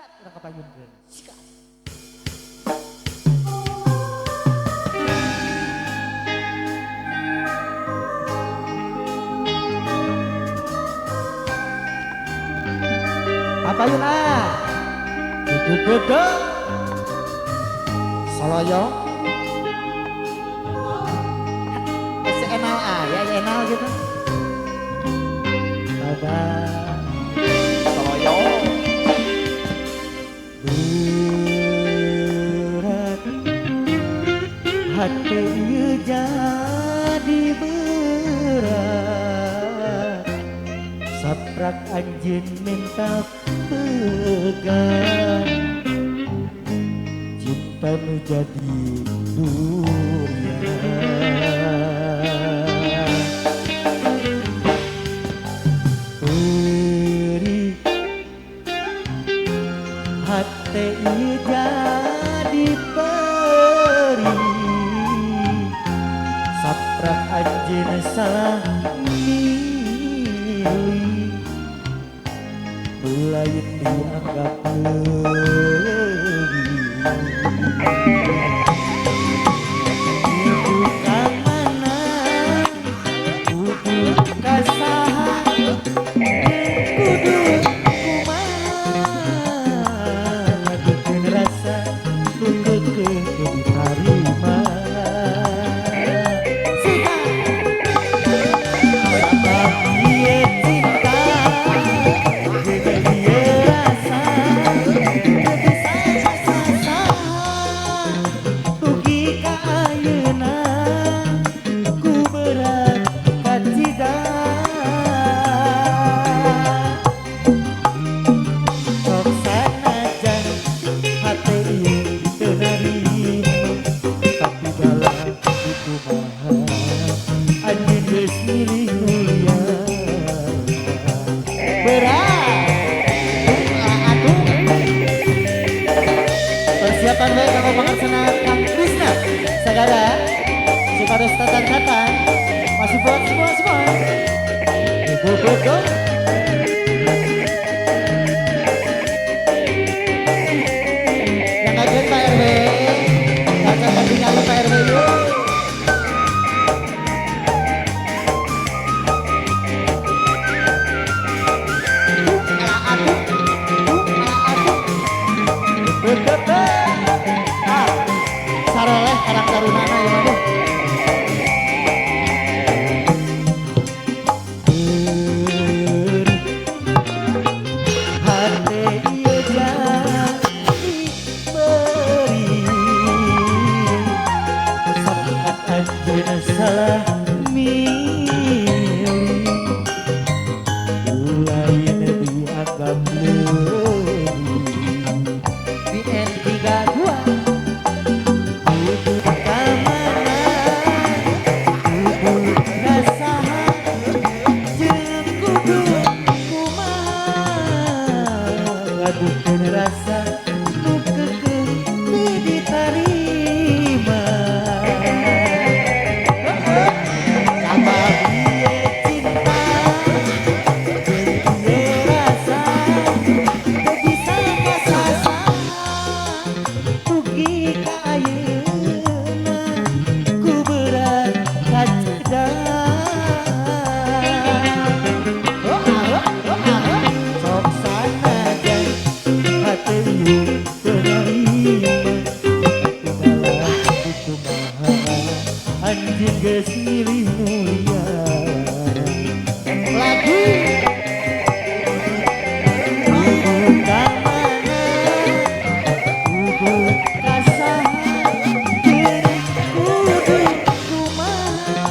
Urang kapayunkeun. Sikat. Kapayun ah. Dudu Soloyo. SNL ah, ya NL gitu. Sabar. Soloyo. Berat hati jadi berat. Saprak anjeun minta pegang. Cinta nu jadi durian. Beri hati jadi peri. Saprak anjeun salah milih. Lain dianggap lebih. Kudu ka mana, kudu ka saha, kudu kumaha. Ngadukeun rasa nu keukeuh teu ditarima. Sabab ieu cinta persiapan baik kalau pengaksana Kang Krisna Sagara si pada tatan-tatan masih buat semua go yang kaget Pak RW kaget tinggal Pak RW yuk. Saroleh anak tarunana ya aduh. Hati ieu jadi beri. Saat anjeun salah milih. Lain dianggap lebih. BN32 ngadukeun rasa nu keukeuh teu ditarima. Sabab ieu cinta jeung ieu rasa teu bisa kasasa. Rugi ka ayeuna ku berat kacedak. Sok sanajan hati terima dalam kumaha anjeun geus milih mulia. Lagi kudu ka mana, kudu ka saha, kudu kumaha.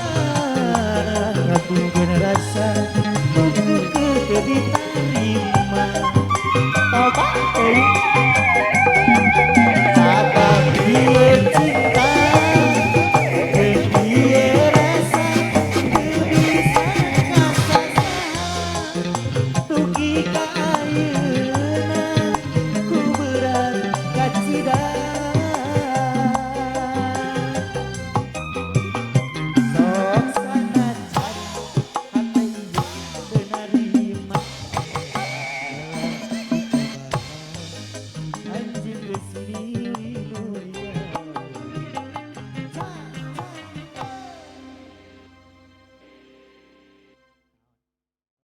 Ngadukeun rasa nu keukeuh teu ditarima. Tobat euy.